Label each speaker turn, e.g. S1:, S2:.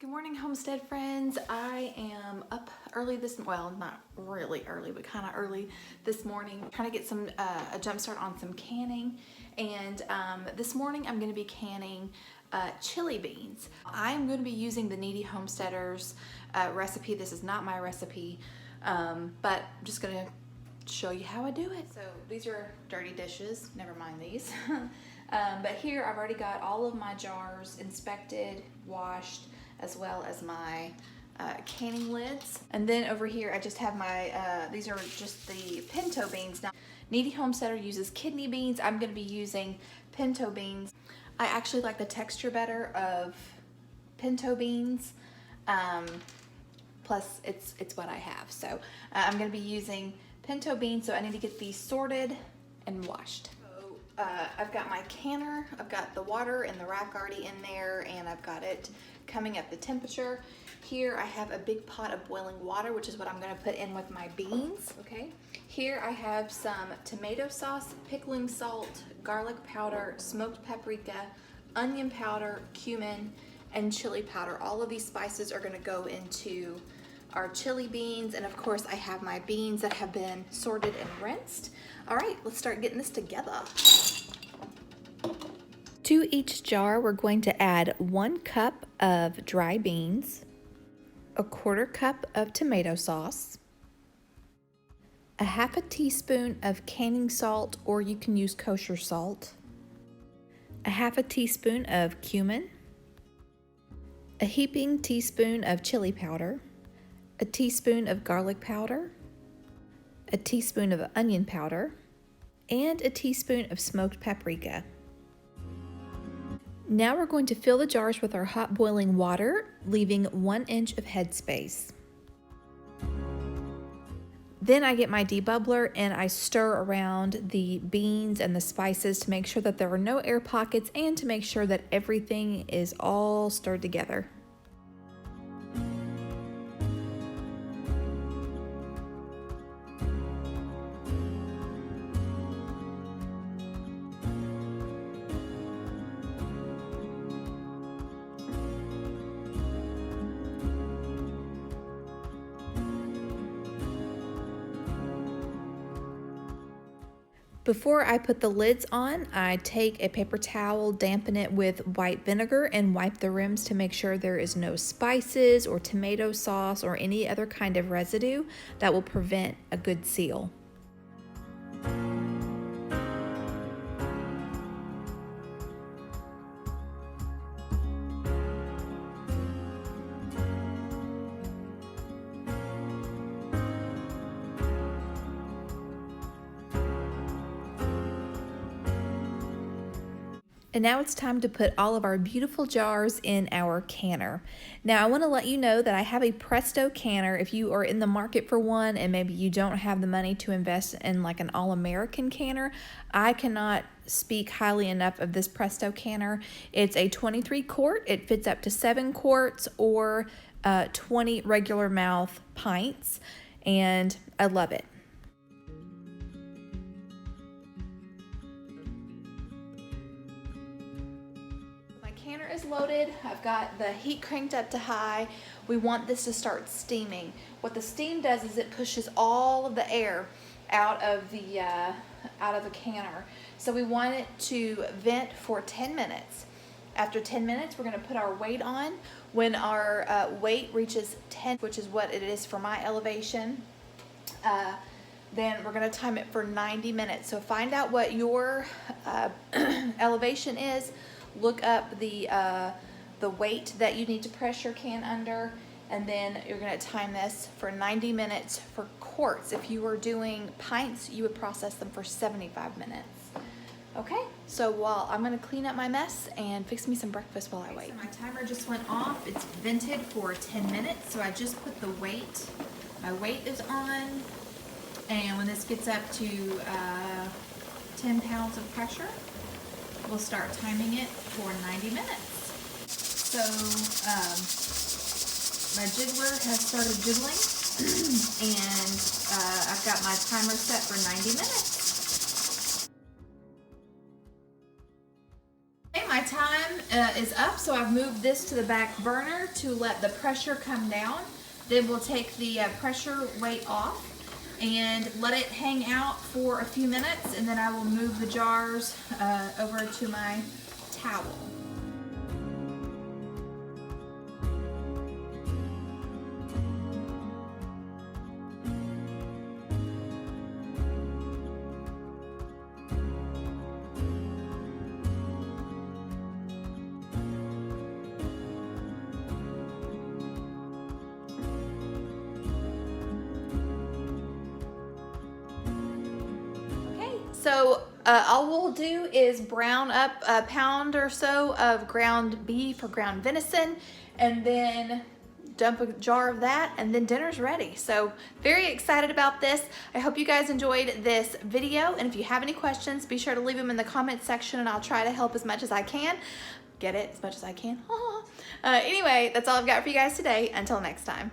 S1: Good morning, Homestead friends. I am up early well, not really early, but kind of early this morning, trying to get some a jump start on some canning. And this morning I'm going to be canning chili beans. I am going to be using the Needy Homesteaders recipe. This is not my recipe, but I'm just going to show you how I do it. So these are dirty dishes, never mind these. But here I've already got all of my jars inspected, washed, as well as my canning lids. And then over here I just have my, these are just the pinto beans. Now, Needy Homesteader uses kidney beans. I'm gonna be using pinto beans. I actually like the texture better of pinto beans. Plus it's what I have. So I'm gonna be using pinto beans, so I need to get these sorted and washed. I've got my canner, I've got the water and the rack already in there, and I've got it coming up the temperature. Here I have a big pot of boiling water, which is what I'm going to put in with my beans. Okay. Here I have some tomato sauce, pickling salt, garlic powder, smoked paprika, onion powder, cumin, and chili powder. All of these spices are going to go into our chili beans, and of course I have my beans that have been sorted and rinsed. All right, let's start getting this together. To each jar, we're going to add 1 cup of dry beans, a 1/4 cup of tomato sauce, a 1/2 teaspoon of canning salt, or you can use kosher salt, a 1/2 teaspoon of cumin, a heaping teaspoon of chili powder, a teaspoon of garlic powder, a teaspoon of onion powder, and a teaspoon of smoked paprika. Now we're going to fill the jars with our hot boiling water, leaving 1 inch of headspace. Then I get my debubbler and I stir around the beans and the spices to make sure that there are no air pockets and to make sure that everything is all stirred together. Before I put the lids on, I take a paper towel, dampen it with white vinegar, and wipe the rims to make sure there is no spices or tomato sauce or any other kind of residue that will prevent a good seal. And now it's time to put all of our beautiful jars in our canner. Now I want to let you know that I have a Presto canner. If you are in the market for one and maybe you don't have the money to invest in like an all-American canner, I cannot speak highly enough of this Presto canner. It's a 23 quart. It fits up to 7 quarts or 20 regular mouth pints, and I love it. Canner is loaded. I've got the heat cranked up to high. We want this to start steaming. What the steam does is it pushes all of the air out of the canner. So we want it to vent for 10 minutes. After 10 minutes, we're going to put our weight on. When our weight reaches 10, which is what it is for my elevation, then we're going to time it for 90 minutes. So find out what your elevation is. Look up the weight that you need to press your can under, and then you're going to time this for 90 minutes for quarts. If you were doing pints, you would process them for 75 minutes. Okay, so while I'm going to clean up my mess and fix me some breakfast while I wait. So my timer just went off. It's vented for 10 minutes, so I just put the weight. My weight is on, and when this gets up to 10 pounds of pressure, we'll start timing it for 90 minutes. So my jiggler has started jiggling, and I've got my timer set for 90 minutes. Okay, my time is up, so I've moved this to the back burner to let the pressure come down. Then we'll take the pressure weight off and let it hang out for a few minutes, and then I will move the jars over to my towel. So all we'll do is brown up a pound or so of ground beef or ground venison, and then dump a jar of that, and then dinner's ready. So very excited about this. I hope you guys enjoyed this video, and if you have any questions, be sure to leave them in the comment section, and I'll try to help as much as I can. Get it? As much as I can. Anyway, that's all I've got for you guys today. Until next time.